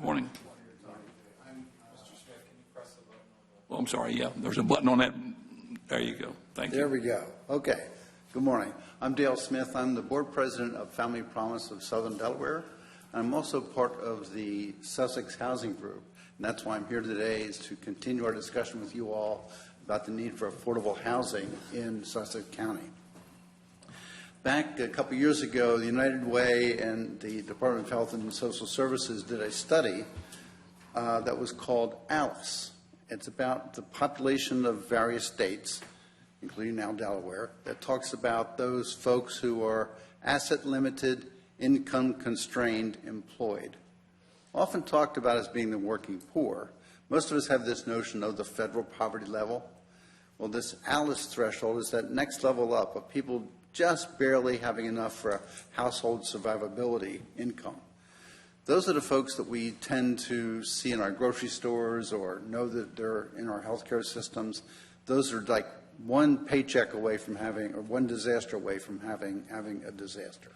Morning. Well, I'm sorry, yeah, there's a button on that. There you go. Thank you. There we go. Okay. Good morning. I'm Dale Smith. I'm the board president of Family Promise of Southern Delaware. I'm also part of the Sussex Housing Group, and that's why I'm here today, is to continue our discussion with you all about the need for affordable housing in Sussex County. Back a couple years ago, the United Way and the Department of Health and Social Services did a study that was called ALICE. It's about the population of various states, including now Delaware, that talks about those folks who are asset limited, income constrained, employed. Often talked about as being the working poor. Most of us have this notion of the federal poverty level. Well, this ALICE threshold is that next level up of people just barely having enough for a household survivability income. Those are the folks that we tend to see in our grocery stores or know that they're in our healthcare systems. Those are like one paycheck away from having, or one disaster away from having a disaster.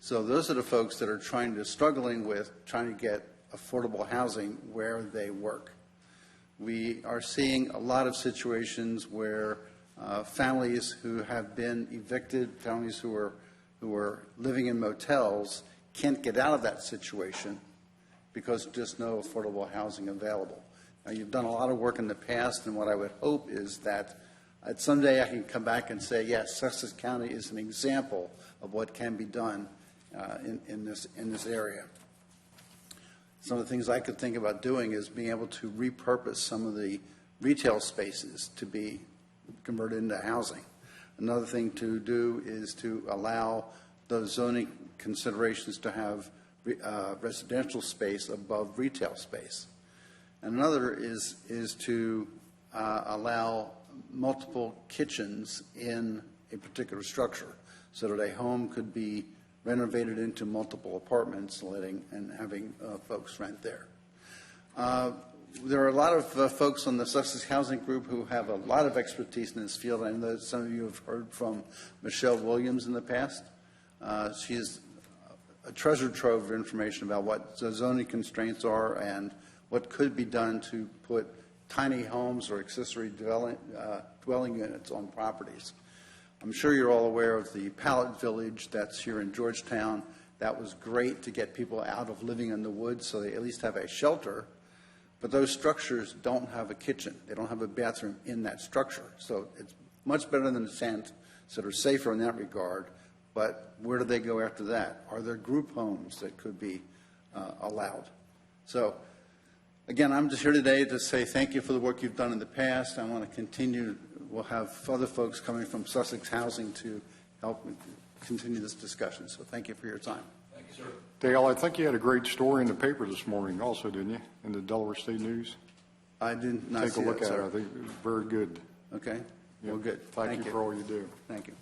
So those are the folks that are struggling with trying to get affordable housing where they work. We are seeing a lot of situations where families who have been evicted, families who are living in motels, can't get out of that situation because there's just no affordable housing available. Now, you've done a lot of work in the past, and what I would hope is that someday I can come back and say, yes, Sussex County is an example of what can be done in this area. Some of the things I could think about doing is being able to repurpose some of the retail spaces to be converted into housing. Another thing to do is to allow those zoning considerations to have residential space above retail space. And another is to allow multiple kitchens in a particular structure so that a home could be renovated into multiple apartments, and having folks rent there. There are a lot of folks on the Sussex Housing Group who have a lot of expertise in this field. I know that some of you have heard from Michelle Williams in the past. She is a treasure trove of information about what the zoning constraints are and what could be done to put tiny homes or accessory dwelling units on properties. I'm sure you're all aware of the Pallet Village that's here in Georgetown. That was great to get people out of living in the woods so they at least have a shelter. But those structures don't have a kitchen. They don't have a bathroom in that structure. So it's much better than the tent, so they're safer in that regard. But where do they go after that? Are there group homes that could be allowed? So, again, I'm just here today to say thank you for the work you've done in the past. I want to continue. We'll have other folks coming from Sussex Housing to help continue this discussion. So thank you for your time. Thank you, sir. Dale, I think you had a great story in the paper this morning also, didn't you, in the Delaware State News? I did not see Take a look that, at sir. it. I think it was very good. Okay. Well, good. Thank you for all you do. Thank you.